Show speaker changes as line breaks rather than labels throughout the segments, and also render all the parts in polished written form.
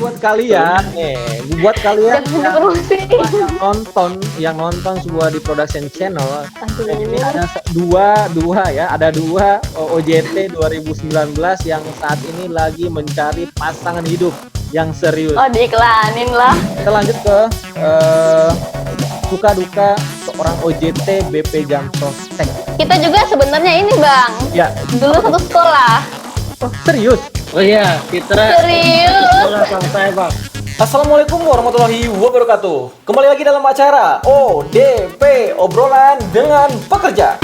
buat kalian nih, buat kalian yang nonton sebuah di production channel. Ini ada dua OJT 2019 yang saat ini lagi mencari pasangan hidup yang serius.
Oh, diiklanin lah.
Kita lanjut ke suka duka seorang OJT BP Jam Sostek.
Kita juga sebenarnya ini, Bang.
Ya.
Dulu satu sekolah.
Oh, serius?
Oh iya, Citra.
Serius.
Sekolah sama saya, Bang.
Assalamualaikum warahmatullahi wabarakatuh. Kembali lagi dalam acara ODP, obrolan dengan pekerja.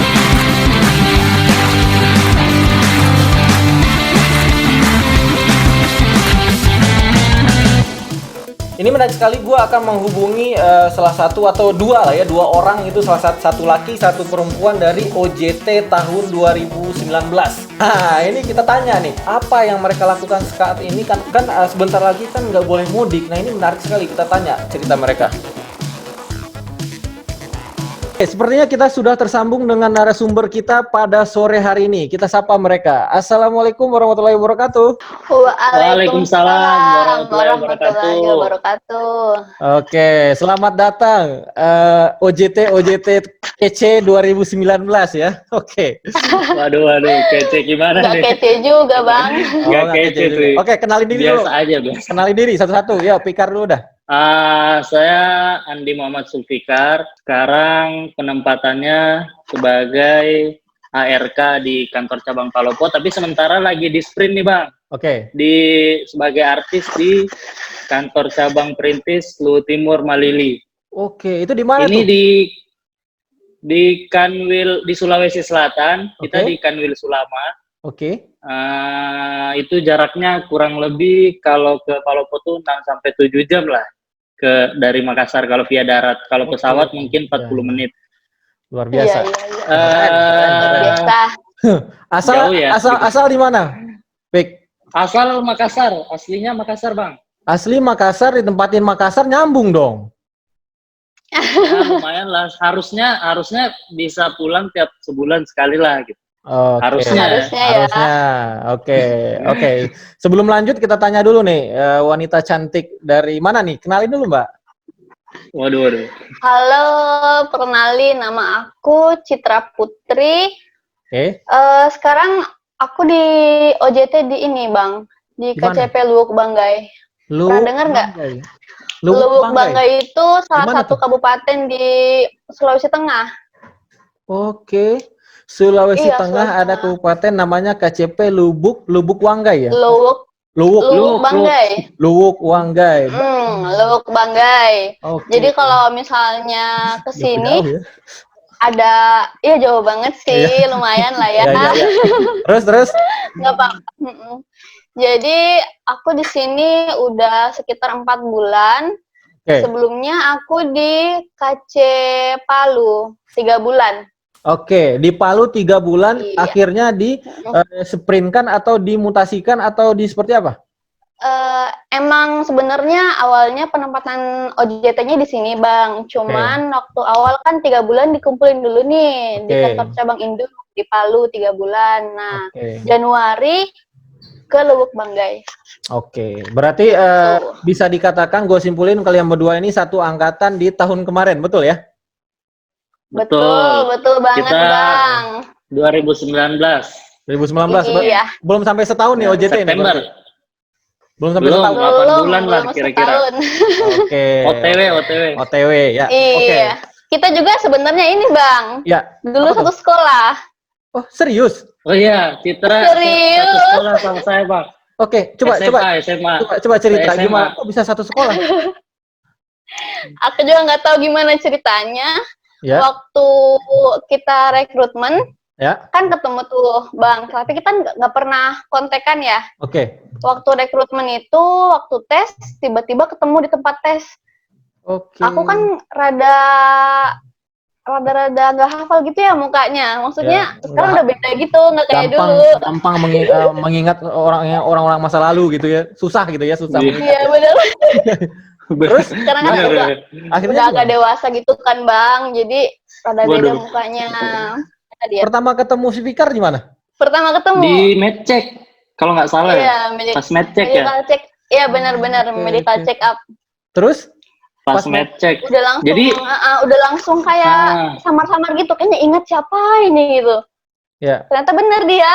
Ini menarik sekali, gue akan menghubungi salah satu atau dua orang itu, salah satu laki, satu perempuan dari OJT tahun 2019. Nah, ini kita tanya nih, apa yang mereka lakukan saat ini kan sebentar lagi kan nggak boleh mudik. Nah, ini menarik sekali, kita tanya cerita mereka.
Sepertinya kita sudah tersambung dengan narasumber kita pada sore hari ini. Kita sapa mereka. Assalamualaikum warahmatullahi wabarakatuh.
Waalaikumsalam warahmatullahi wabarakatuh.
Oke, selamat datang OJT kece 2019 ya. Oke.
Waduh, kece gimana
Gak
nih?
kece juga, Bang.
Gak kece sih.
Oke, kenalin diri dulu.
Biasa aja, biasa.
Kenalin diri satu-satu. Ya, Pikar dulu dah.
Saya Andi Muhammad Sulfikar. Sekarang penempatannya sebagai ARK di kantor cabang Palopo, tapi sementara lagi di sprint nih, Bang.
Oke.
Sebagai artis di kantor cabang Perintis Luhut Timur Malili.
Oke, itu di mana
Ini
tuh?
di Kanwil di Sulawesi Selatan. Kita
Oke.
di Kanwil Sulama.
Oke.
Itu jaraknya kurang lebih kalau ke Palopo tuh 6-7 jam lah dari Makassar kalau via darat. Kalau
Oke.
pesawat mungkin 40 menit.
Luar biasa.
Iya. Biasa.
Asal
Jauh ya,
asal di mana? Pik.
Asal Makassar, aslinya Makassar, Bang.
Asli Makassar, ditempatin Makassar, nyambung dong.
Ya, lumayan lah. Harusnya bisa pulang tiap sebulan sekali lah gitu.
Oke.
Harusnya
ya.
Harusnya. Oke. Sebelum lanjut kita tanya dulu nih, wanita cantik dari mana nih? Kenalin dulu, Mbak.
Waduh.
Halo, perkenalin, nama aku Citra Putri.
Oke.
Sekarang aku di OJT di ini, Bang. Di
Di mana?
KCP Luwuk Banggai. Pernah dengar nggak?
Luwuk
Luwuk
Banggai.
Banggai itu salah
Di mana
satu
tuh?
kabupaten di Sulawesi Tengah.
Oke. Sulawesi
Iya,
Tengah
Sulawesi
ada
Tengah.
kabupaten namanya KCP Lubuk Wanggai ya?
Luwuk
Luwuk
Banggai.
Wanggai.
Luwuk Banggai.
Oke.
Jadi kalau misalnya ke sini
Jauh ya?
ada, iya jauh banget sih, lumayan lah ya.
Ya. Terus.
Nggak apa-apa. Jadi aku di sini udah sekitar 4 bulan.
Oke.
Sebelumnya aku di KC Palu 3 bulan.
Oke, di Palu 3 bulan,
Iya.
akhirnya di sprintkan atau dimutasikan atau di seperti apa?
Emang sebenarnya awalnya penempatan OJT-nya di sini, Bang. Cuman waktu awal kan 3 bulan dikumpulin dulu nih di
Oke.
kantor cabang induk di Palu 3 bulan. Nah,
Oke.
Januari ke Luwuk Banggai.
Oke, berarti bisa dikatakan gue simpulin kalian berdua ini satu angkatan di tahun kemarin, betul ya?
Betul banget,
Kita
Bang.
2019.
2019,
Iya.
belum sampai setahun nih OJT ini.
September.
berarti? Belum sampai
Belum.
setahun.
8 bulan lah
belum
kira-kira.
setahun.
Oke. OTW ya. Oke.
Iya. Kita juga sebenarnya ini, Bang.
Ya.
Dulu
Apa tuh?
satu sekolah.
Oh, serius?
Oh iya, Citra
Serius?
satu sekolah sama saya, Bang.
Oke, coba cerita
SMA.
gimana kok bisa satu sekolah?
Aku juga nggak tahu gimana ceritanya.
Ya.
Waktu kita rekrutmen,
Ya.
kan ketemu tuh, Bang. Tapi kita nggak pernah kontekan ya.
Oke.
Waktu rekrutmen itu, waktu tes, tiba-tiba ketemu di tempat tes.
Oke.
Aku kan rada nggak hafal gitu ya mukanya. Maksudnya
Ya,
sekarang
nggak-
udah beda gitu, nggak kayak dulu.
gampang mengingat orang-orang masa lalu gitu ya. Susah gitu ya, susah.
Iya.
mengingat.
Iya bener.
Terus
Sekarang kan
Bener.
akhirnya
udah agak
gimana?
dewasa gitu kan, Bang. Jadi rada beda
Waduh.
mukanya. Nah, dia.
Pertama ketemu si Fikar di mana?
Pertama ketemu.
Di medcheck kalau nggak salah ya.
Iya,
Pas medcheck ya.
medical check. Iya benar-benar
Oke,
medical
oke.
check up.
Terus
Pas
Pas
med check.
Udah langsung,
Jadi
udah langsung kayak samar-samar gitu. Kayaknya ingat siapa ini gitu.
ya.
Ternyata benar dia.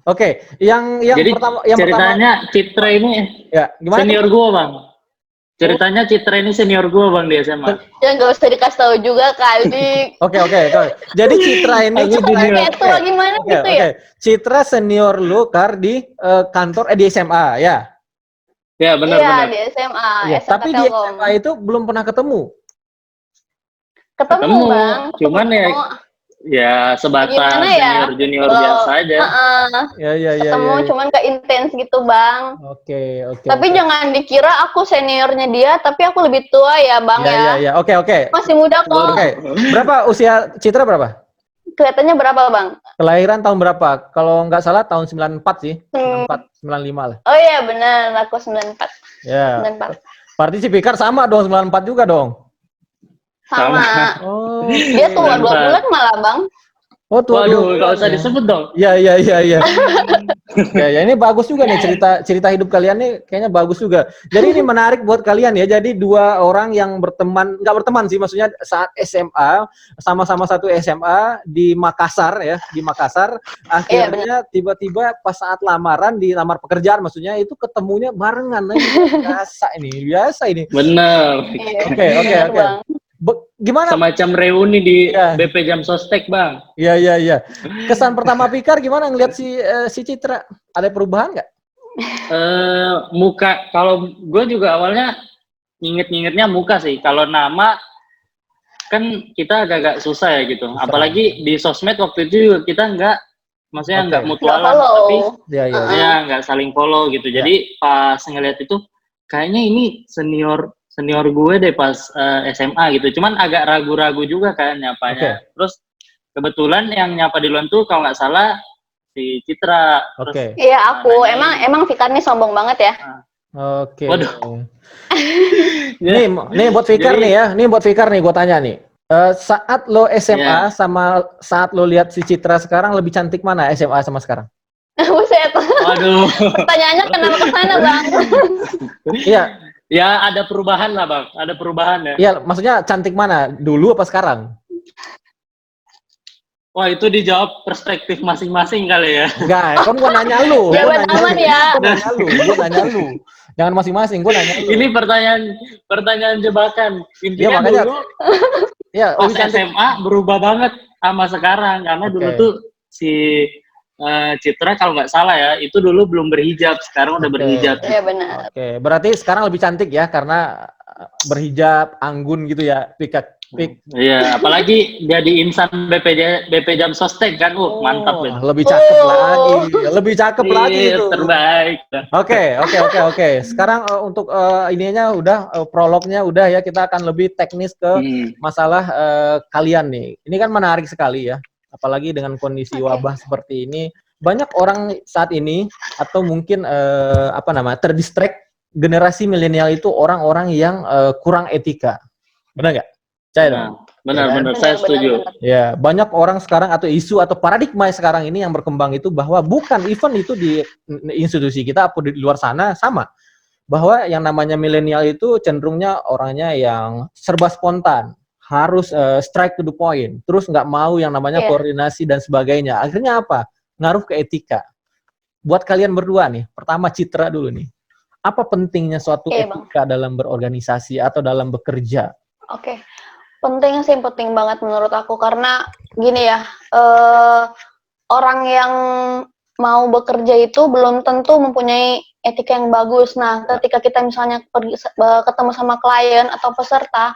Oke, yang
jadi
pertama
ceritanya Citra ini
ya, gimana?
senior gua, Bang. Ceritanya Citra ini senior gua, Bang, di SMA.
Ya nggak usah dikasih tahu juga kali.
Oke. Jadi Citra ini
Aku
Citra
junior.
Ketua gimana gitu ya?
Citra senior lu Kar di kantor di SMA ya.
Ya, benar
Iya
benar.
di SMA,
Iya,
SMK
tapi di
Telkom.
SMA itu belum pernah ketemu.
Ketemu bang.
Cuman ya
Oh,
ya sebatas
gimana ya?
junior
Kalau,
biasa aja.
Ya.
ketemu cuman ke intens gitu bang.
Oke.
Tapi jangan dikira aku seniornya dia, tapi aku lebih tua ya bang ya.
Ya. Oke.
Masih muda kok.
Oke. Berapa usia Citra berapa?
Kelihatannya berapa bang?
Kelahiran tahun berapa? Kalau nggak salah tahun 94 sih. 94, 95 lah.
Oh iya benar, aku 94.
Ya.
94.
Berarti si Fikar sama dong 94 juga dong.
Sama.
Oh.
Dia tua 2 bulan malah bang.
Oh, tua
Waduh, nggak usah disebut dong.
Ya. Ya, ini bagus juga nih cerita hidup kalian nih kayaknya bagus juga. Jadi ini menarik buat kalian ya. Jadi dua orang yang nggak berteman sih, maksudnya saat SMA sama-sama satu SMA di Makassar ya, di Makassar. Akhirnya tiba-tiba pas saat lamaran di lamar pekerjaan, maksudnya itu ketemunya barengan. Nah, biasa ini.
Bener.
Oke.
Bang.
Gimana?
Semacam reuni di
Ya.
BP Jam Sostek, Bang.
Iya. Kesan pertama Fikar gimana ngeliat si Citra? Ada perubahan nggak?
Muka, kalau gue juga awalnya ngingetnya muka sih. Kalau nama kan kita agak-agak susah ya gitu.
Susah.
Apalagi di sosmed waktu itu juga kita maksudnya nggak mutualan,
Nggak follow.
tapi
Iya.
ya nggak saling follow gitu. Jadi pas ngeliat itu kayaknya ini senior gue deh pas SMA gitu. Cuman agak ragu-ragu juga kan nyapanya. Terus kebetulan yang nyapa di luar tuh kalau nggak salah si Citra.
Oke.
Iya aku emang Fikar nih sombong banget ya.
Oke.
Waduh.
Nih buat Fikar nih ya. Nih buat Fikar nih gue tanya nih. Saat lo SMA sama saat lo lihat si Citra sekarang lebih cantik mana SMA sama sekarang?
Buset.
Waduh.
Pertanyaannya kenapa ke sana bang?
Iya.
Ya ada perubahan lah bang, ada perubahan ya.
Iya, maksudnya cantik mana? Dulu apa sekarang?
Wah itu dijawab perspektif masing-masing kali ya.
Enggak, kan gua nanya lu.
Jawaban aman ya.
Gua nanya lu. Jangan masing-masing, gua nanya lu.
Ini pertanyaan jebakan. Intinya
makanya,
dulu
pas
SMA berubah banget sama sekarang. Karena dulu tuh si Citra kalau nggak salah ya, itu dulu belum berhijab, sekarang udah berhijab.
Iya benar.
Oke, berarti sekarang lebih cantik ya karena berhijab, anggun gitu ya, Pik.
Iya, apalagi jadi insan BP Jam Sostek kan, mantap ya.
Lebih cakep lagi itu.
Terbaik.
Oke. Sekarang untuk ininya udah prolognya udah ya, kita akan lebih teknis ke masalah kalian nih. Ini kan menarik sekali ya. Apalagi dengan kondisi wabah seperti ini, banyak orang saat ini atau mungkin terdistract. Generasi milenial itu orang-orang yang kurang etika, benar nggak?
Benar, saya setuju.
Ya, banyak orang sekarang atau isu atau paradigma sekarang ini yang berkembang itu bahwa bukan event itu di institusi kita atau di luar sana sama, bahwa yang namanya milenial itu cenderungnya orangnya yang serba spontan. Harus strike to the point, terus nggak mau yang namanya koordinasi dan sebagainya. Akhirnya apa? Ngaruh ke etika. Buat kalian berdua nih, pertama Citra dulu nih. Apa pentingnya suatu etika dalam berorganisasi atau dalam bekerja?
Oke, penting banget menurut aku karena gini ya, orang yang mau bekerja itu belum tentu mempunyai etika yang bagus. Nah, ketika kita misalnya pergi ketemu sama klien atau peserta,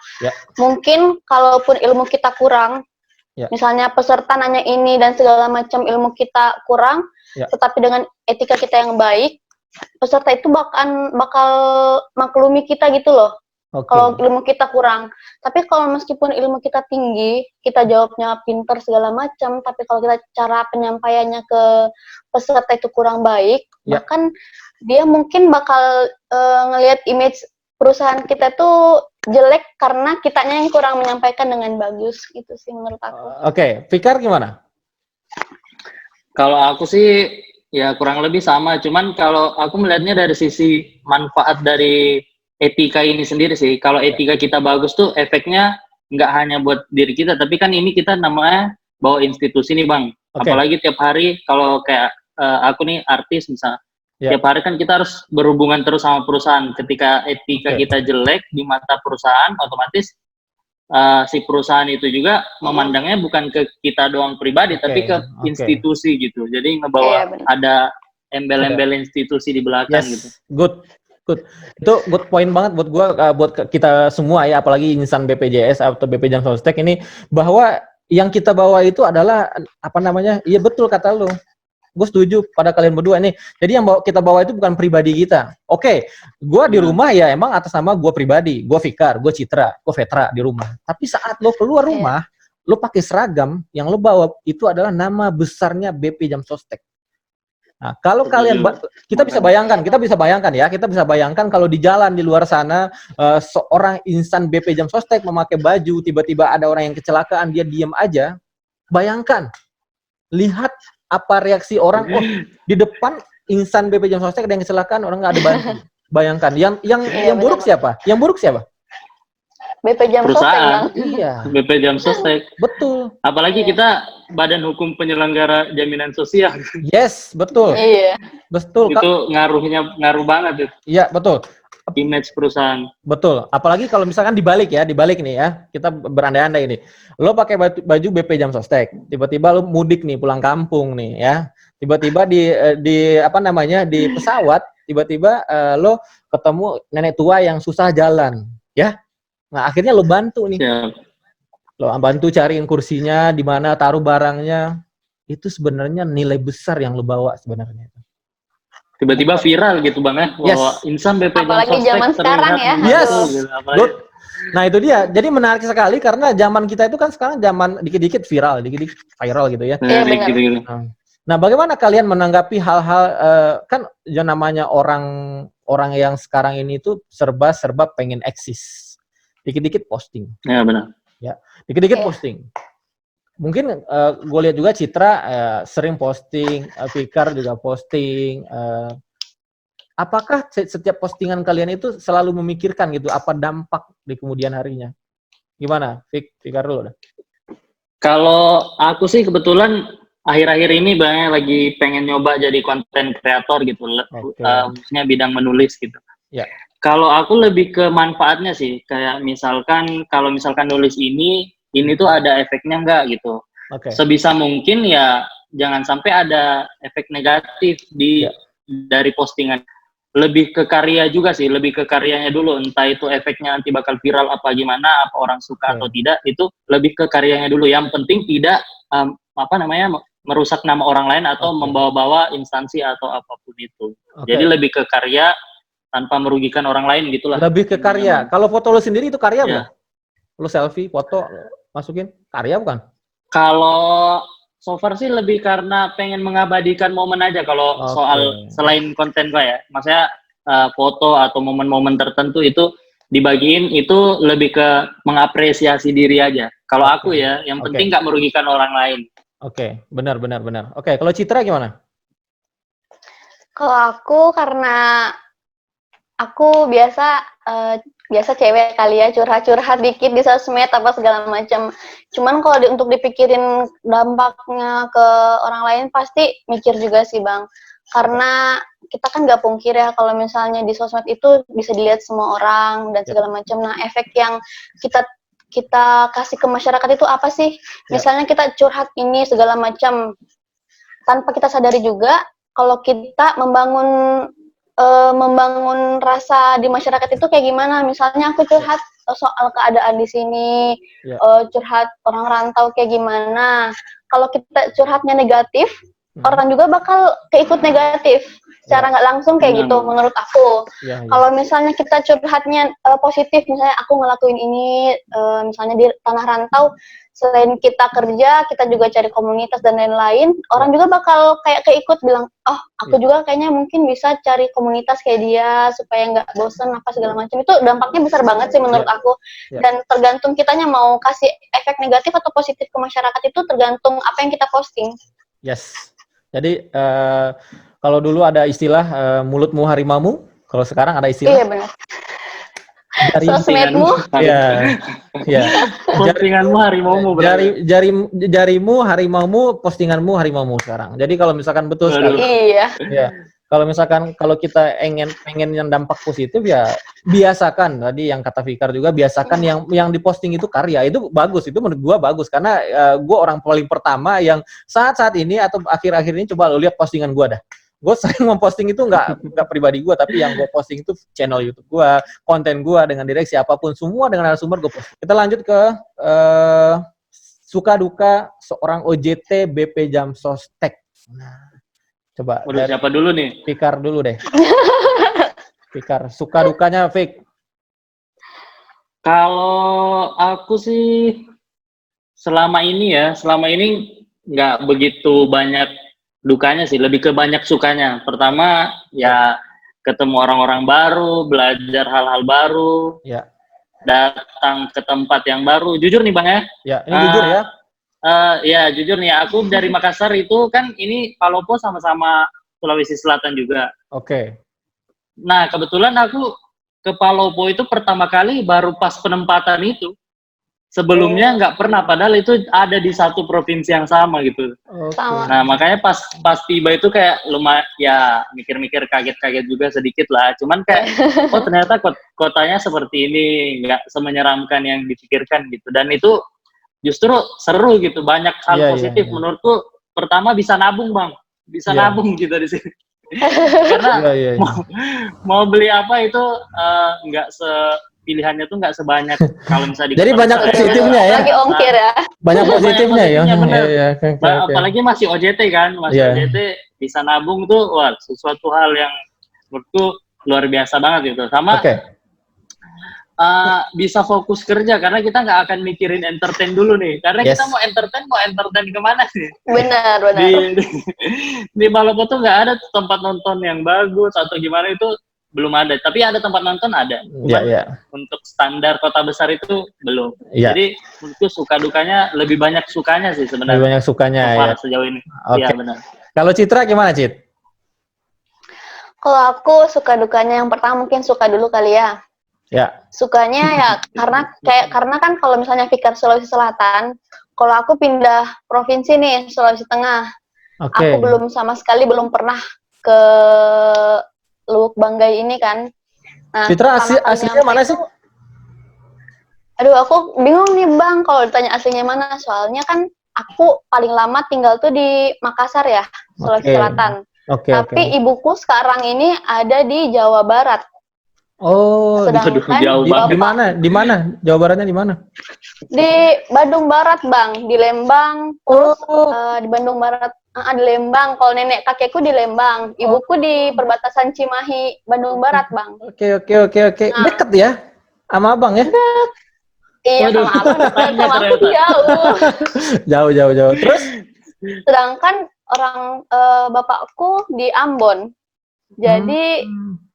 mungkin kalaupun ilmu kita kurang, misalnya peserta nanya ini dan segala macam ilmu kita kurang, tetapi dengan etika kita yang baik, peserta itu bakal maklumi kita gitu loh. Kalau ilmu kita kurang. Tapi kalau meskipun ilmu kita tinggi, kita jawabnya pinter segala macam, tapi kalau kita cara penyampaiannya ke peserta itu kurang baik, bahkan dia mungkin bakal ngelihat image perusahaan kita tuh jelek karena kitanya yang kurang menyampaikan dengan bagus gitu sih menurut aku.
Oke, Fikar gimana?
Kalau aku sih Ya kurang lebih sama, cuman kalau aku melihatnya dari sisi manfaat dari etika ini sendiri sih. Kalau etika kita bagus tuh efeknya nggak hanya buat diri kita, tapi kan ini kita namanya bawa institusi nih Bang.
Oke.
Apalagi tiap hari kalau kayak aku nih artis misalnya,
Ya.
tiap hari kan kita harus berhubungan terus sama perusahaan. Ketika etika
Oke.
kita jelek di mata perusahaan, otomatis si perusahaan itu juga memandangnya bukan ke kita doang pribadi,
Oke,
tapi ke
oke.
institusi gitu. Jadi
Iya,
ngebawa
benar.
ada embel-embel institusi di belakang gitu.
Yes, good. Itu good point banget buat gua, buat kita semua ya, apalagi insan BPJS atau BP Jam Sostek ini, bahwa yang kita bawa itu adalah apa namanya? Iya betul kata lu. Gue setuju pada kalian berdua nih. Jadi yang kita bawa itu bukan pribadi kita. Oke, gua di rumah ya emang atas nama gua pribadi, gua Fikar, gua Citra, gua Vetra di rumah. Tapi saat lo keluar rumah, lo pakai seragam, yang lo bawa itu adalah nama besarnya BP Jam Sostek. Nah, kalau kalian kita bisa bayangkan kalau di jalan di luar sana seorang insan BP Jam Sostek memakai baju, tiba-tiba ada orang yang kecelakaan, dia diam aja. Bayangkan, lihat apa reaksi orang. Oh, di depan insan BP Jam Sostek ada yang kecelakaan, orang nggak ada bantu. Bayangkan, yang buruk siapa? Yang buruk siapa?
BP Jam Sostek,
Perusahaan.
Bang.
Iya.
BP Jam Sostek.
Betul.
Apalagi kita Badan Hukum Penyelenggara Jaminan Sosial.
Yes, betul.
Iya.
Betul.
Itu ngaruh banget tuh.
Iya, betul.
Image perusahaan.
Betul. Apalagi kalau misalkan dibalik nih ya. Kita berandai-andai ini. Lo pakai baju BP Jam Sostek. Tiba-tiba lo mudik nih, pulang kampung nih ya. Tiba-tiba di apa namanya? Di pesawat, tiba-tiba lo ketemu nenek tua yang susah jalan, ya. Nah, akhirnya lo bantu nih.
Siap.
Lo bantu cariin kursinya, di mana taruh barangnya. Itu sebenarnya nilai besar yang lo bawa sebenarnya.
Tiba-tiba viral gitu Bang ya.
Yes.
Bahwa insan BP Jam
Apalagi
Sostek
zaman sekarang ya.
Yes.
Gitu.
Good. Nah, itu dia. Jadi menarik sekali karena zaman kita itu kan sekarang zaman dikit-dikit viral gitu ya.
Iya, benar.
Gitu.
Nah, bagaimana kalian menanggapi hal-hal kan yang namanya orang yang sekarang ini tuh serba pengen eksis. Dikit-dikit posting.
Ya benar.
Ya, dikit-dikit
Iya.
posting. Mungkin gue lihat juga Citra sering posting, Fikar juga posting. Apakah setiap postingan kalian itu selalu memikirkan gitu apa dampak di kemudian harinya? Gimana, Fikar dulu dah.
Kalau aku sih kebetulan akhir-akhir ini banyak lagi pengen nyoba jadi konten kreator gitu, khususnya bidang menulis gitu.
Ya.
Kalau aku lebih ke manfaatnya sih, kayak kalau misalkan nulis ini tuh ada efeknya enggak gitu.
Okay.
Sebisa mungkin ya jangan sampai ada efek negatif dari postingan. Lebih ke karya juga sih, lebih ke karyanya dulu. Entah itu efeknya nanti bakal viral apa gimana, apa orang suka atau tidak, itu lebih ke karyanya dulu. Yang penting tidak merusak nama orang lain atau membawa-bawa instansi atau apapun itu. Jadi lebih ke karya tanpa merugikan orang lain gitulah.
Lebih ke karya. Kalau foto lo sendiri itu karya bukan? Lo selfie, foto, masukin karya bukan?
Kalau so far sih lebih karena pengen mengabadikan momen aja kalau soal selain konten gue ya. Maksudnya foto atau momen-momen tertentu itu dibagiin itu lebih ke mengapresiasi diri aja. Kalau aku ya, yang penting nggak merugikan orang lain. Oke,
benar. Oke, kalau Citra gimana?
Kalau aku karena aku biasa cewek kali ya, curhat-curhat dikit di sosmed apa segala macam. Cuman kalau untuk dipikirin dampaknya ke orang lain pasti mikir juga sih Bang. Karena kita kan nggak pungkir ya kalau misalnya di sosmed itu bisa dilihat semua orang dan segala macam. Nah, efek yang kita kasih ke masyarakat itu apa sih? Misalnya kita curhat ini segala macam tanpa kita sadari juga kalau kita membangun rasa di masyarakat itu kayak gimana. Misalnya aku curhat soal keadaan di sini, curhat orang rantau kayak gimana. Kalau kita curhatnya negatif, orang juga bakal keikut negatif. Secara nggak langsung kayak gitu menurut aku. Kalau misalnya kita curhatnya positif, misalnya aku ngelakuin ini, misalnya di tanah rantau, selain kita kerja, kita juga cari komunitas dan lain-lain, orang juga bakal kayak keikut bilang, oh aku juga kayaknya mungkin bisa cari komunitas kayak dia supaya nggak bosen apa segala macam. Itu dampaknya besar banget sih menurut aku. Dan tergantung kitanya mau kasih efek negatif atau positif ke masyarakat itu tergantung apa yang kita posting.
Yes. Jadi kalau dulu ada istilah mulutmu harimaumu, kalau sekarang ada istilah
Iya benar.
jari
Sosmedmu.
ya ya
Postinganmu harimaumu berarti.
jarimu harimaumu, postinganmu harimaumu sekarang. Jadi kalau misalkan betul sekali.
Waduh.
Iya.
Ya, kalau kita pengen yang dampak positif ya biasakan tadi yang kata Fikar juga biasakan yang diposting itu karya itu bagus, itu menurut gua bagus karena gua orang paling pertama yang saat ini atau akhir-akhir ini coba lo lihat postingan gua dah. Gue sering memposting itu nggak pribadi gue, tapi yang gue posting itu channel YouTube gue, konten gue dengan direksi apapun, semua dengan narasumber gue posting. Kita lanjut ke suka duka seorang OJT BP Jam Sostek. Nah, coba
Waduh, siapa dulu nih?
Fikar dulu deh. Fikar, suka dukanya Fik.
Kalau aku sih selama ini nggak begitu banyak dukanya sih, lebih ke banyak sukanya. Pertama ya ketemu orang-orang baru, belajar hal-hal baru,
Ya.
datang ke tempat yang baru. Jujur nih Bang ya.
Ya, ini jujur ya.
Ya jujur nih, aku dari Makassar itu kan ini Palopo sama-sama Sulawesi Selatan juga.
Oke.
Nah kebetulan aku ke Palopo itu pertama kali baru pas penempatan itu. Sebelumnya nggak pernah, padahal itu ada di satu provinsi yang sama gitu.
Sama.
Nah makanya pas tiba itu kayak lumayan ya mikir-mikir kaget-kaget juga sedikit lah. Cuman kayak oh ternyata kotanya seperti ini, nggak semenyeramkan yang dipikirkan gitu. Dan itu justru seru gitu, banyak hal positif menurutku. Pertama bisa nabung Bang, bisa nabung gitu di sini. Karena mau beli apa itu nggak pilihannya tuh nggak sebanyak kalau misalnya di
jadi banyak positifnya ya.
Lagi ongkir ya.
Banyak positifnya ya.
Apalagi masih OJT kan, OJT bisa nabung tuh, wah sesuatu hal yang menurutku luar biasa banget gitu. Sama bisa fokus kerja karena kita nggak akan mikirin entertain dulu nih. Karena kita mau entertain kemana sih?
Benar.
Di Palopo tuh nggak ada tempat nonton yang bagus atau gimana itu. Belum ada, tapi ada tempat nonton ada. Untuk standar kota besar itu belum. Jadi menurutku suka dukanya lebih banyak sukanya sih sebenarnya.
Lebih banyak sukanya ya.
Sejauh ini. Iya benar.
Kalau Citra gimana Cit?
Kalau aku suka dukanya yang pertama mungkin suka dulu kali ya.
Ya.
Sukanya ya karena kan kalau misalnya Fikar Sulawesi Selatan, kalau aku pindah provinsi nih Sulawesi Tengah. Aku sama sekali belum pernah ke Luwuk Banggai ini kan. Nah,
Citra aslinya mana sih?
Aduh, aku bingung nih Bang kalau ditanya aslinya mana. Soalnya kan aku paling lama tinggal tuh di Makassar ya, Sulawesi Selatan. Tapi ibuku sekarang ini ada di Jawa Barat.
Oh,
jauh banget.
Di mana? Jawa Baratnya di mana?
Di Bandung Barat, Bang. Di Lembang. Terus di Bandung Barat. Di Lembang. Kalau nenek kakekku di Lembang. Ibuku di perbatasan Cimahi, Bandung Barat, Bang.
Oke. Nah, deket ya? Sama abang ya?
Iya, sama abang. Sama aku jauh.
Jauh. Terus?
Sedangkan orang bapakku di Ambon. Jadi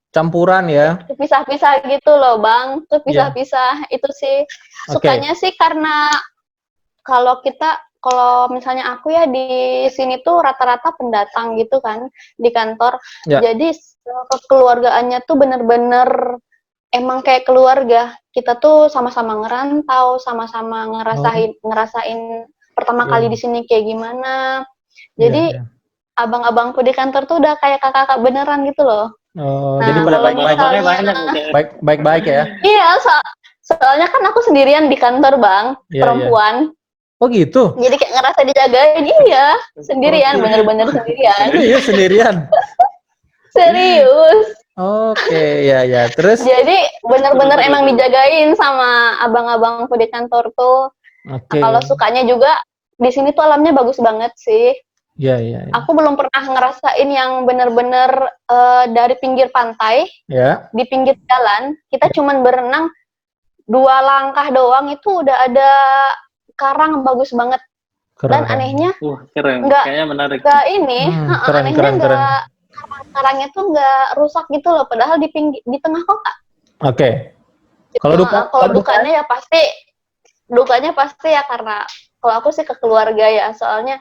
campuran ya?
Pisah-pisah gitu loh, Bang. Pisah-pisah. Itu sih. Sukanya sih karena kalau misalnya aku ya di sini tuh rata-rata pendatang gitu kan di kantor. Jadi kekeluargaannya tuh bener-bener emang kayak keluarga. Kita tuh sama-sama ngerantau, sama-sama ngerasain pertama kali di sini kayak gimana. Jadi abang-abangku di kantor tuh udah kayak kakak-kakak beneran gitu loh.
Oh, jadi pada baik-baik ya?
Iya, soalnya kan aku sendirian di kantor, Bang, perempuan.
Oh gitu?
Jadi kayak ngerasa dijagain, sendirian, bener-bener sendirian.
Iya, sendirian?
Serius.
Oke, ya. Terus?
Jadi bener-bener emang dijagain sama abang-abangku di kantor tuh. Kalau sukanya juga, di sini tuh alamnya bagus banget sih.
Iya.
Aku belum pernah ngerasain yang bener-bener dari pinggir pantai, di pinggir jalan, kita cuman berenang 2 langkah doang itu udah ada karang bagus banget. Dan anehnya,
kayaknya menarik.
Anehnya karangnya tuh nggak rusak gitu loh, padahal di tengah kota.
Oke. Kalau
dukanya ya pasti ya karena kalau aku sih ke keluarga ya, soalnya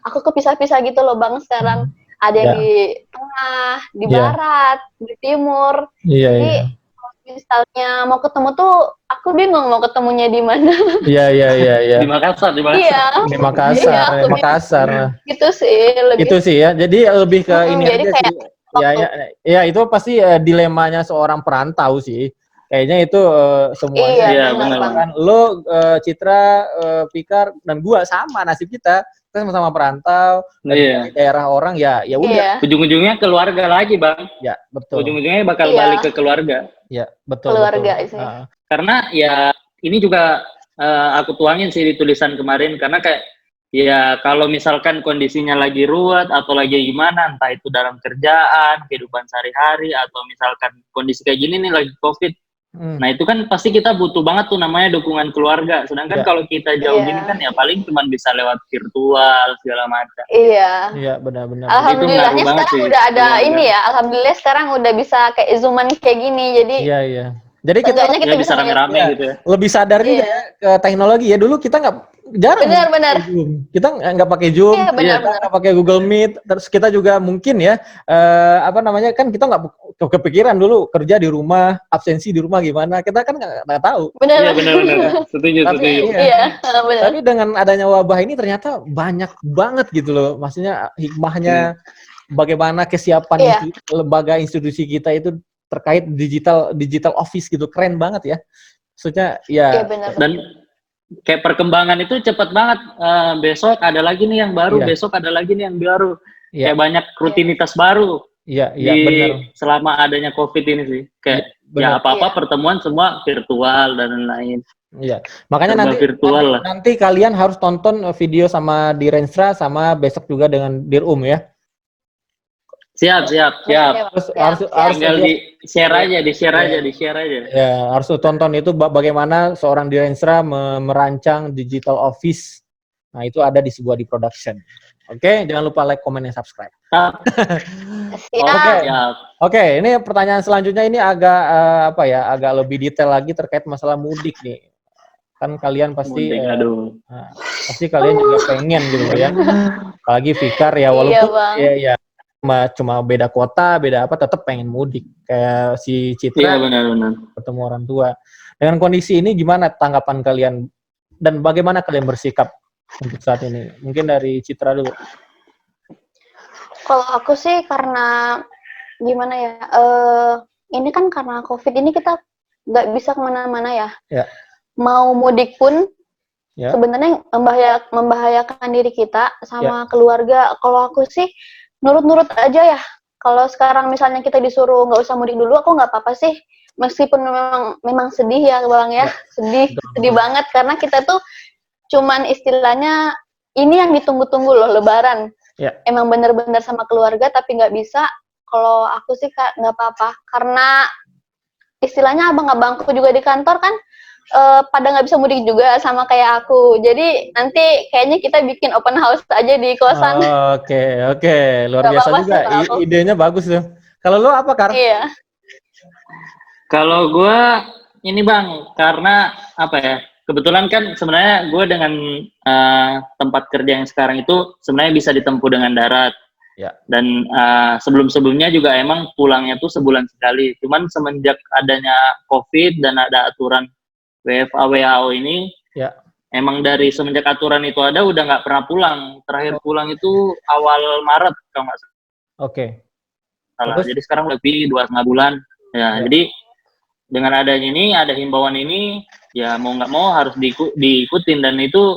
aku kepisah-pisah gitu loh Bang sekarang. Ada yang
Ya.
di tengah, di
Ya.
barat, di timur.
Iya,
Jadi
iya.
kalau misalnya mau ketemu tuh aku bingung mau ketemunya di mana.
Iya, iya, iya, iya.
Di Makassar, di Makassar.
Iya.
Di
Iya,
Makassar,
aku
ya, Makassar.
gitu sih lebih.
Itu sih ya. Jadi lebih ke ini
Jadi
aja
kayak
sih. Ya, ya, ya itu pasti dilemanya seorang perantau sih. Kayaknya itu semuanya.
iya
Iya,
benar
benar.
Bang.
Kan lo, Citra, Fikar, dan gua sama nasib kita. Kita sama-sama perantau dari daerah orang ya, ya udah.
Iya,
Ujung-ujungnya keluarga lagi, Bang.
Ya, betul.
Ujung-ujungnya bakal
Iya.
balik ke keluarga.
Ya, betul,
keluarga
betul.
sih.
Karena ya ini juga aku tuangin sih di tulisan kemarin, karena kayak ya kalau misalkan kondisinya lagi ruwet atau lagi gimana, entah itu dalam kerjaan, kehidupan sehari-hari, atau misalkan kondisi kayak gini nih lagi COVID. Nah itu kan pasti kita butuh banget tuh namanya dukungan keluarga. Sedangkan
Ya.
kalau kita jauh
Iya.
gini kan ya paling cuma bisa lewat virtual segala macam.
Iya.
Iya, benar-benar.
Alhamdulillahnya
ngaruh banget
sekarang
sih,
udah ada
keluarga.
ini ya. Alhamdulillah sekarang udah bisa kayak zooman kayak gini. Jadi
Iya, iya. Jadi kita
seenggaknya kita
Ya bisa rame-rame
ya,
gitu ya.
lebih sadar juga
Iya.
ya ke teknologi ya. Dulu kita nggak jarang
Benar-benar.
pakai Zoom. Kita nggak pakai Zoom,
Iya,
kita
benar-benar.
nggak pakai Google Meet. Terus kita juga mungkin ya apa namanya kan kita nggak kepikiran dulu kerja di rumah, absensi di rumah gimana. Kita kan nggak tahu.
Benar.
Iya benar-benar. Setuju,
Tapi
setuju.
iya.
Iya, benar.
Tapi dengan adanya wabah ini ternyata banyak banget gitu loh. Maksudnya hikmahnya bagaimana kesiapan
Iya.
lembaga institusi kita itu terkait digital office gitu, keren banget ya. Maksudnya
Iya,
ya
benar.
Dan kayak perkembangan itu cepet banget. Besok ada lagi nih yang baru,
Iya.
besok ada lagi nih yang baru.
Iya.
Kayak banyak rutinitas baru
iya
di
benar.
selama adanya COVID ini sih. Kayak
Benar.
ya apa-apa
Iya.
pertemuan semua virtual dan lain-lain.
Iya. Makanya
Serba virtual lah.
nanti kalian harus tonton video sama Direnstra sama besok juga dengan Dirum ya.
Siap.
Harus
Tinggal di-share aja, di-share aja.
ya harus tonton itu bagaimana seorang Direnstra merancang digital office. Nah, itu ada di sebuah di production. Oke, jangan lupa like, comment, dan subscribe.
Siap.
Oke, ini pertanyaan selanjutnya ini agak agak lebih detail lagi terkait masalah mudik nih. Kan kalian pasti
Mudik, aduh.
pasti kalian juga pengen gitu ya. Apalagi Fikar ya,
Iya,
walaupun
Bang.
ya cuma beda kota, beda apa, tetap pengen mudik. Kayak si
Iya
Citra
benar-benar.
ketemu orang tua. Dengan kondisi ini gimana tanggapan kalian dan bagaimana kalian bersikap untuk saat ini? Mungkin dari Citra dulu.
Kalau aku sih karena gimana ya, ini kan karena COVID ini kita nggak bisa kemana-mana ya.
Ya.
Mau mudik pun
Ya.
sebenarnya membahayakan diri kita sama keluarga. Kalau aku sih nurut-nurut aja ya. Kalau sekarang misalnya kita disuruh nggak usah mudik dulu, aku nggak apa-apa sih. Meskipun memang sedih ya Bang ya, sedih banget karena kita tuh cuman istilahnya ini yang ditunggu-tunggu loh, Lebaran.
Ya.
Emang bener-bener sama keluarga tapi nggak bisa. Kalau aku sih nggak apa-apa karena istilahnya abang-abangku juga di kantor kan pada nggak bisa mudik juga sama kayak aku. Jadi nanti kayaknya kita bikin open house aja di kosan.
Oke, luar
Gak
biasa
apa-apa
juga.
sih kalau aku.
Idenya bagus tuh. Kalau lo apa, Kar?
Iya.
Kalau gue ini Bang, karena apa ya? Kebetulan kan sebenarnya gue dengan tempat kerja yang sekarang itu sebenarnya bisa ditempuh dengan darat.
Ya.
Dan sebelum-sebelumnya juga emang pulangnya tuh sebulan sekali. Cuman semenjak adanya COVID dan ada aturan WFA WHO ini,
Ya.
emang dari semenjak aturan itu ada udah nggak pernah pulang. Terakhir pulang itu awal Maret kalau nggak
Oke.
salah.
Terus?
Jadi sekarang lebih 2,5 bulan. Ya. Jadi dengan adanya ini, ada himbauan ini, ya mau nggak mau harus diikutin, dan itu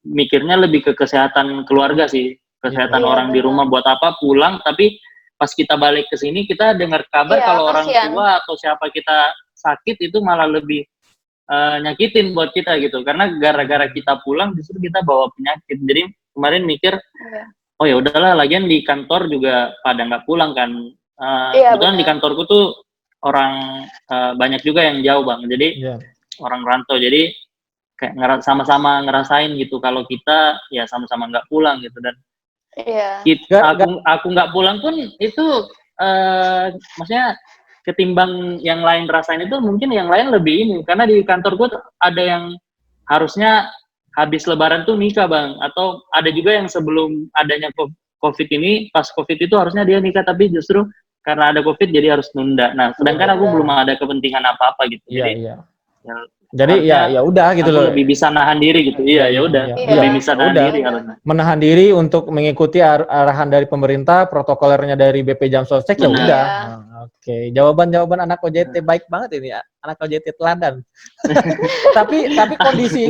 mikirnya lebih ke kesehatan keluarga sih, kesehatan
Iya,
orang di
benar.
rumah. Buat apa pulang tapi pas kita balik ke sini kita dengar kabar
Iya,
kalau orang
kasihan.
tua atau siapa kita sakit itu malah lebih nyakitin buat kita gitu, karena gara-gara kita pulang justru kita bawa penyakit. Jadi kemarin mikir,
Iya.
oh ya udahlah, lagian di kantor juga pada nggak pulang kan.
Iya,
Kebetulan di
benar.
kantorku tuh orang banyak juga yang jauh Bang, jadi
Iya.
orang rantau, jadi kayak sama-sama ngerasain gitu kalau kita ya sama-sama nggak pulang gitu. Dan
Iya.
aku nggak pulang pun itu maksudnya ketimbang yang lain rasain itu mungkin yang lain lebih ini, karena di kantor gue ada yang harusnya habis Lebaran tuh nikah Bang, atau ada juga yang sebelum adanya COVID ini, pas COVID itu harusnya dia nikah tapi justru karena ada COVID jadi harus nunda. Nah, sedangkan aku belum ada kepentingan apa-apa gitu.
Iya.
Jadi
Ya udah gitu
aku
loh.
lebih bisa nahan diri gitu. Iya, ya udah.
Iya.
Lebih bisa nahan
Udah.
diri harusnya.
Menahan diri untuk mengikuti arahan dari pemerintah, protokolernya dari BP Jam Sostek ya
Benar.
udah.
Iya.
Oke, jawaban anak OJT baik banget ini, anak OJT teladan. tapi kondisi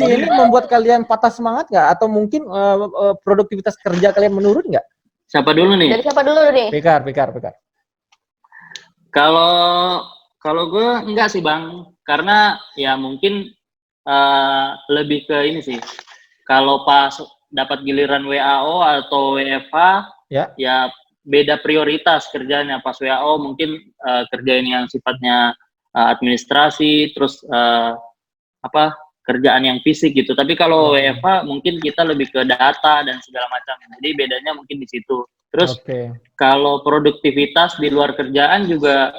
ini membuat kalian patah semangat nggak? Atau mungkin produktivitas kerja kalian menurun nggak?
Siapa dulu nih?
Dari siapa dulu nih?
Pikar.
Kalau gue enggak sih Bang, karena ya mungkin lebih ke ini sih. Kalau pas dapat giliran WAO atau WFH, ya beda prioritas kerjanya. Pas WAO mungkin kerjaan yang sifatnya administrasi, terus kerjaan yang fisik gitu. Tapi kalau WFH mungkin kita lebih ke data dan segala macam. Jadi bedanya mungkin di situ. Terus kalau produktivitas di luar kerjaan juga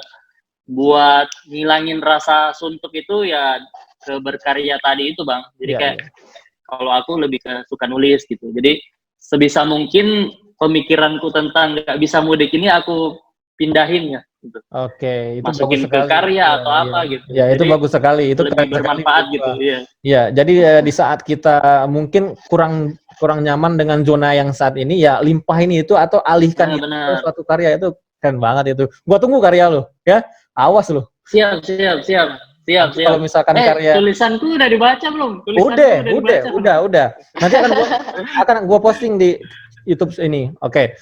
buat ngilangin rasa suntuk itu ya ke berkarya tadi itu Bang. Jadi kalau aku lebih ke suka nulis gitu. Jadi sebisa mungkin pemikiranku tentang nggak bisa mudik ini aku pindahin ya. Gitu.
Oke, itu
masukin
bagus
ke
sekali.
karya atau apa gitu.
Ya, itu
jadi,
bagus sekali. Itu
lebih bermanfaat gitu.
Iya, jadi di saat kita mungkin kurang nyaman dengan zona yang saat ini, ya limpahin itu atau alihkan itu ke suatu karya, itu keren banget itu. Gua tunggu karya lo, ya. Awas lo.
Siap.
Kalau misalkan karya
tulisanku udah dibaca belum?
Udah. Nanti akan gua posting di YouTube ini. Oke.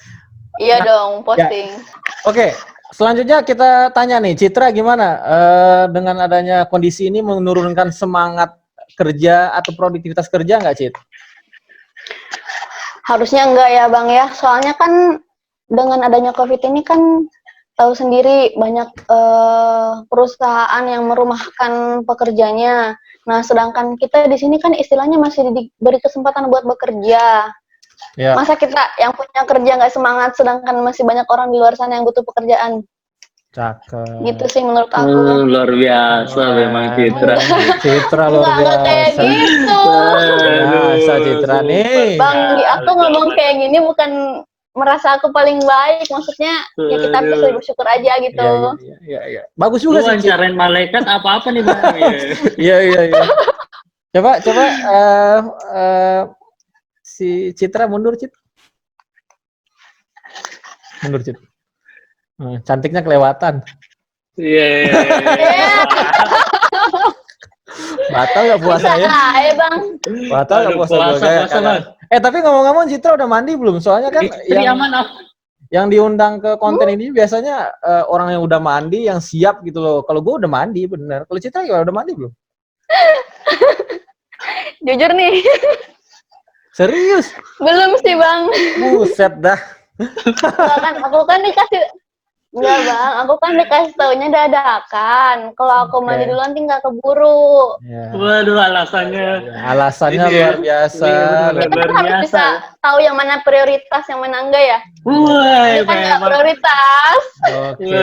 Iya dong, posting.
Oke. Selanjutnya kita tanya nih, Citra gimana dengan adanya kondisi ini menurunkan semangat kerja atau produktivitas kerja nggak, Cit?
Harusnya enggak ya Bang ya, soalnya kan dengan adanya COVID ini kan tahu sendiri banyak perusahaan yang merumahkan pekerjanya. Nah, sedangkan kita di sini kan istilahnya masih diberi kesempatan buat bekerja. Ya. Masa kita yang punya kerja nggak semangat, sedangkan masih banyak orang di luar sana yang butuh pekerjaan.
Cakep.
Gitu sih menurut aku.
Luar biasa memang Citra.
Citra luar biasa.
Enggak kayak gitu.
Biasa Citra nih.
Bang, aku ngomong kayak gini bukan merasa aku paling baik, maksudnya ya kita bisa bersyukur aja gitu.
Iya. Bagus juga sih.
Wawancarain malaikat apa nih Bang?
Iya. Coba si Citra mundur, Cit. Cantiknya kelewatan.
Iya.
Batal nggak puasa ya?
Bang.
Batal nggak puasa. Tapi ngomong-ngomong Citra udah mandi belum? Soalnya kan yang diundang ke konten ini biasanya orang yang udah mandi, yang siap gitu loh. Kalau gue udah mandi bener. Kalau Citra ya udah mandi belum?
Jujur nih.
Serius?
Belum sih Bang.
Buset dah.
Aku kan dikasih. Enggak Bang, aku kan dikasih taunya dadakan. Kalau aku mandi duluan tinggal keburu.
Ya. Waduh, alasannya
luar biasa.
Kita kan harus bisa tahu yang mana prioritas, yang mana enggak ya.
Wah,
kan enggak prioritas.
Oke.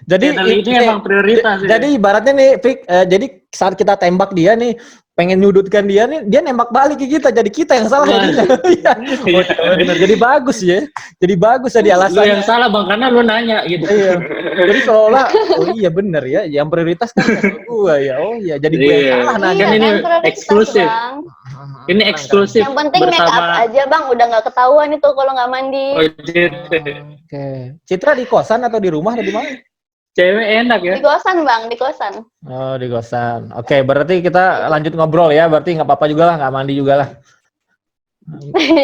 Jadi
ini emang prioritas.
Jadi ibaratnya nih, Fik, jadi saat kita tembak dia nih, pengen nyudutkan dia nih, dia nembak balik ke kita, jadi kita yang salah. Benar. Jadi bagus ya. Jadi alasannya.
Lu yang salah Bang, karena lu nanya gitu.
Iya. Jadi seolah bener ya, yang prioritas kan gua ya. Oh iya, jadi gue yang salah nanya.
Kan ini eksklusif. Ini eksklusif.
Yang penting make up aja Bang, udah nggak ketahuan itu kalau nggak mandi.
Oke. Citra di kosan atau di rumah atau di mana?
Cewek enak ya?
Di kosan Bang, di kosan.
Oh, di kosan. Oke, berarti kita lanjut ngobrol ya. Berarti nggak apa-apa juga lah, nggak mandi juga lah.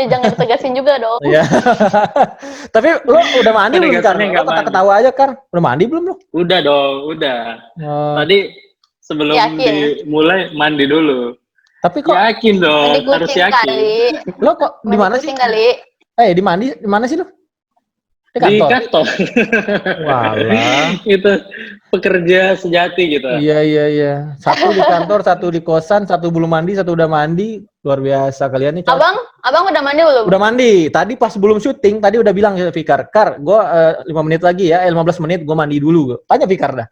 Jangan ditegasin juga dong.
Iya. Tapi lu udah mandi belum, Kar? Lu ketawa aja, Kar. Udah mandi belum lu?
Udah dong, udah. Tadi sebelum dimulai mandi dulu.
Tapi kok
yakin dong, harus yakin.
Lo kok di mana sih? Di mana sih lu?
Di kantor.
Walah.
Itu pekerja sejati gitu.
Iya. Satu di kantor, satu di kosan, satu belum mandi, satu udah mandi. Luar biasa kalian nih.
Abang udah mandi belum?
Udah mandi. Tadi pas sebelum syuting, tadi udah bilang ya Fikar, Kar, gue 5 menit lagi ya, 15 menit gue mandi dulu. Tanya Fikar dah.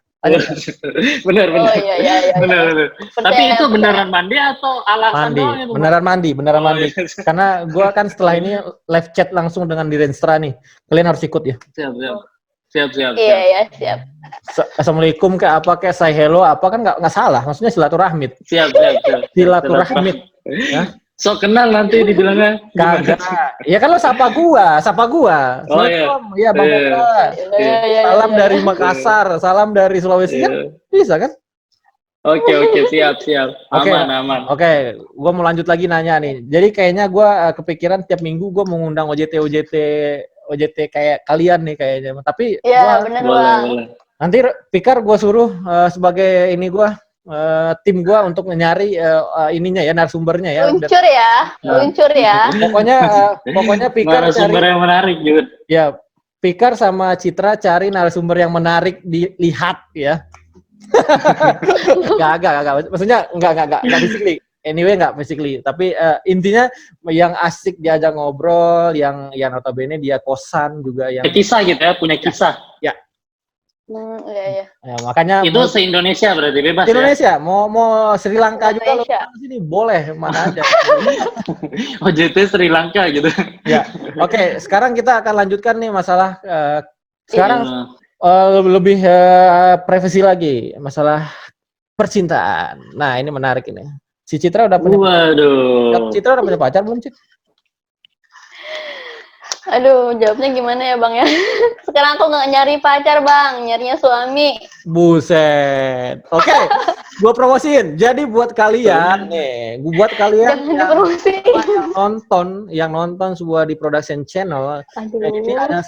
Bener.
Oh iya.
Bener. Tapi itu beneran mandi atau alasan
Mandi,
doang itu?
beneran mandi, beneran
Oh,
mandi.
iya.
Karena gua kan setelah ini live chat langsung dengan Direnstra nih. Kalian harus ikut ya.
Siap.
Iya, siap.
Assalamualaikum kayak apa kayak say hello apa kan nggak salah. Maksudnya silaturahmi.
Siap.
Silaturahmi. Ya.
So kenal nanti dibilangnya.
Kagak. Ya kan lo sapa gua.
Oh, iya.
Assalamualaikum. Iya, Bang
Iya.
Boga.
Iya.
Salam dari Makassar, salam dari Sulawesi kan
Iya.
bisa kan?
Oke, siap.
Oke.
Aman.
Oke, gua mau lanjut lagi nanya nih. Jadi kayaknya gua kepikiran tiap minggu gua mau ngundang OJT kayak kalian nih kayaknya. Tapi
Iya,
gua
bener Bang.
Boleh.
nanti Pikar gua suruh sebagai ini gua tim gua untuk nyari ininya ya narasumbernya ya.
Luncur ya.
Pokoknya Pikar
Narasumber
cari
yang menarik juga.
ya Pikar sama Citra cari narasumber yang menarik dilihat ya. Gak. Maksudnya enggak physically. Anyway enggak physically, tapi intinya yang asik diajak ngobrol, yang notabene dia kosan juga yang
Kisah gitu ya, punya kisah.
Iya.
ya, makanya
Itu se-Indonesia berarti bebas
di Indonesia mau Sri Lanka juga lo
Indonesia.
sini boleh mana aja.
ya. OJT Sri Lanka gitu.
Ya. Oke, sekarang kita akan lanjutkan nih masalah sekarang
Iya.
lebih privasi lagi, masalah percintaan. Nah, ini menarik ini. Si Citra udah punya
Waduh.
Citra udah punya pacar belum, Cit?
Aduh, jawabnya gimana ya Bang ya? Sekarang aku nggak nyari pacar Bang, nyarinya suami.
Buset. Oke, gua promosiin. Jadi buat kalian nih, buat kalian
Jangan dipromosi.
yang nonton sebuah di production channel,
Aduh.
ini ada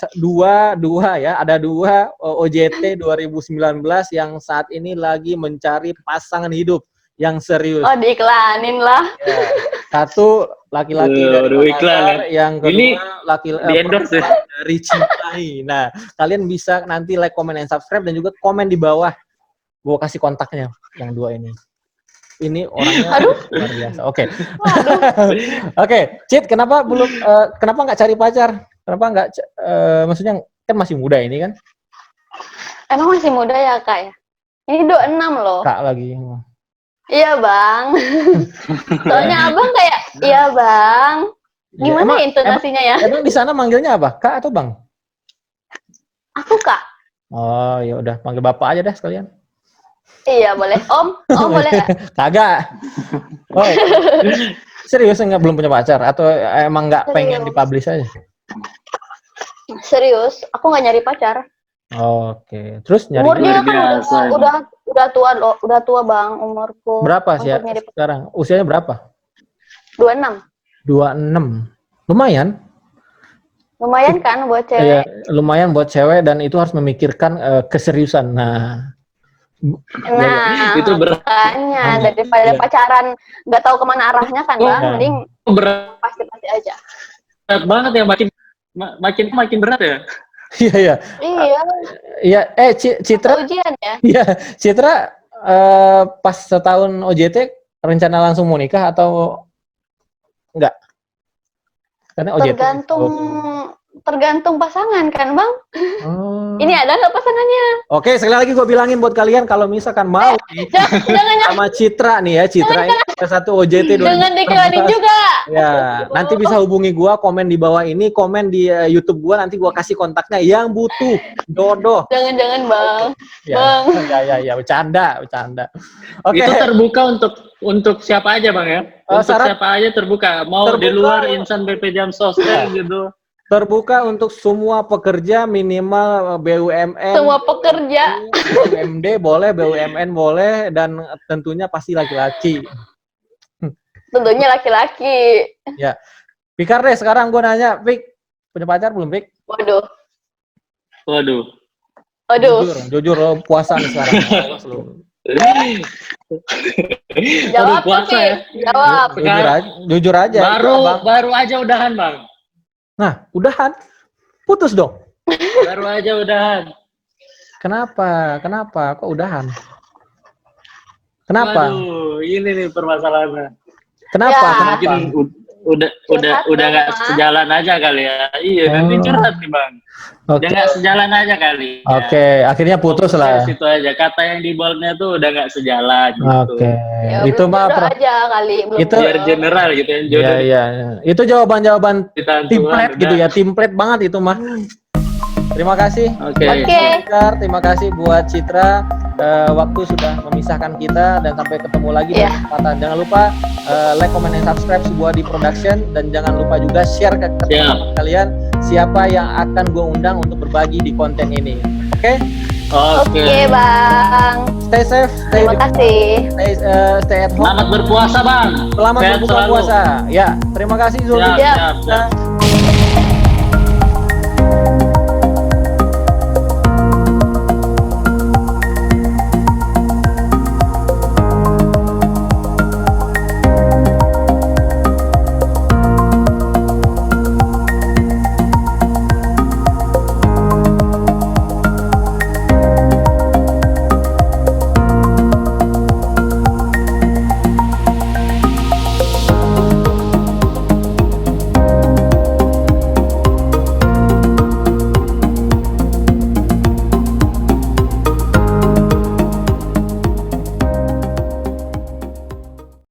ada dua OJT 2019 yang saat ini lagi mencari pasangan hidup yang serius.
Oh, diiklanin lah.
Ya. Satu laki-laki dari
Aduh, iklan
Makassar, yang kedua
Ini
laki-laki
di-endorse ya?
dari Cimahi. Nah, kalian bisa nanti like, comment, and subscribe dan juga komen di bawah. Gue kasih kontaknya yang dua ini. Ini orangnya luar biasa. Oke. Oke, Cit, kenapa nggak cari pacar? Kenapa nggak maksudnya kan masih muda ini kan?
Emang masih muda ya Kak ya? Ini 26 loh.
Kak lagi.
Iya Bang. Soalnya Abang kayak, iya Bang. Gimana ya intonasinya ya?
Emang di sana manggilnya apa? Kak atau Bang?
Aku Kak.
Oh, ya udah panggil Bapak aja dah sekalian.
Iya boleh. Om boleh nggak?
Kagak. Oh, serius nggak belum punya pacar atau emang nggak pengen dipublish aja?
Serius, aku nggak nyari pacar.
Oke, terus nyari
Umurnya kan
biasa.
udah tua loh, udah tua Bang umurku.
berapa sih ya
Untuk nyari
sekarang? Usianya berapa?
26.
26. Lumayan.
Lumayan kan buat cewek.
Iya, lumayan buat cewek dan itu harus memikirkan keseriusan. Nah,
Nah,
Itu berat.
makanya daripada pacaran nggak tahu kemana arahnya kan Bang,
iya.
mending
Berat
pasti aja.
banget ya, makin berat ya.
iya.
Iya,
Iya, Citra,
ujian ya.
iya, Citra pas setahun OJT rencana langsung mau nikah atau enggak? Karena OJT.
Tergantung pasangan kan Bang.
Oh.
Ini ada nggak pasangannya?
Oke, sekali lagi gue bilangin buat kalian kalau misalkan mau nih,
Jangan
sama Citra nih ya, Citra ini salah satu OJT 2019.
jangan diklanin juga.
Ya, nanti bisa hubungi gua, komen di bawah ini, komen di YouTube gua, nanti gua kasih kontaknya yang butuh jodoh.
Jangan Bang.
Ya, ya, bercanda. Oke.
Itu terbuka untuk siapa aja Bang ya? Untuk
syarat-
siapa aja terbuka. Mau di
terbuka.
luar insan BP Jam Sostek gitu.
Terbuka untuk semua pekerja minimal BUMN.
Semua pekerja.
BUMD boleh, BUMN boleh, dan tentunya pasti laki-laki.
Tentunya laki-laki.
Ya, Pikar deh sekarang gue nanya, Pik, punya pacar belum, Pik?
Waduh.
Jujur lo puasa nih sekarang.
Jawab
puasa
tapi
ya.
jawab.
Jujur aja.
Baru aja udahan Bang.
Nah, udahan. Putus dong.
Baru aja udahan.
Kenapa? Kok udahan? Kenapa?
Waduh, ini nih permasalahannya.
Kenapa?
Ya.
Kenapa?
Mungkin udah nggak sejalan aja kali ya. Iya, nanti curhat nih Bang. Udah nggak sejalan aja kali.
Oke, akhirnya putus lah.
Situ aja. Kata yang di boldnya tuh udah nggak sejalan gitu.
Oke.
Ya,
Itu mah
aja kali.
itu
biar general gitu yang jodoh.
Iya. Itu jawaban-jawaban template gitu ya,
udah.
template banget itu mah. Terima kasih.
Oke.
Terima kasih buat Citra. Waktu sudah memisahkan kita dan sampai ketemu lagi di kesempatan. Jangan lupa like, comment, dan subscribe Subwadi Production dan jangan lupa juga share ke teman kalian siapa yang akan gue undang untuk berbagi di konten ini. Oke?
Oke, Bang.
Stay safe.
Terima kasih.
Stay at home.
Selamat berpuasa Bang.
Selamat
Sehat
berbuka
selalu.
puasa. Ya, terima kasih Zulfi.
Siap.